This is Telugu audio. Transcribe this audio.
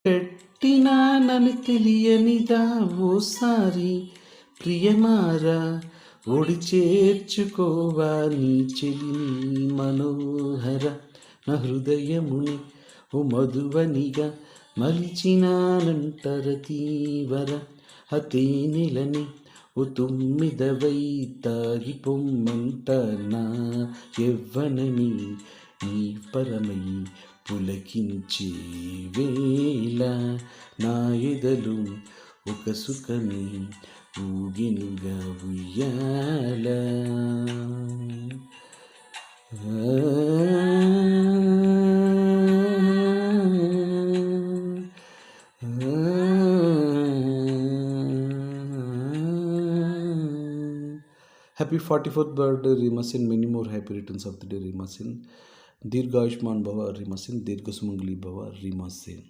పెట్టినానని తెలియనిదా ఓసారి ప్రియమారా ఒడి చేర్చుకోవా నీ చెలిని మనోహర నా హృదయముని ఓ మధువనిగా మలిచినానంటర తీవర అతేనెలని ఓ తుమ్మిదవై తాగి పొమ్మంట నా యవ్వనని నీ పరమై పులకించే వేళ నా ఎదలు ఒక సుఖమే ఊగినుగా ఉయ్యాల. Happy 44th birthday, Rimasin. Many more happy returns of the day, Rimasin. Dirghayushman Bhava, Rimasin. Dirgha Sumangli Bhava, Rimasin.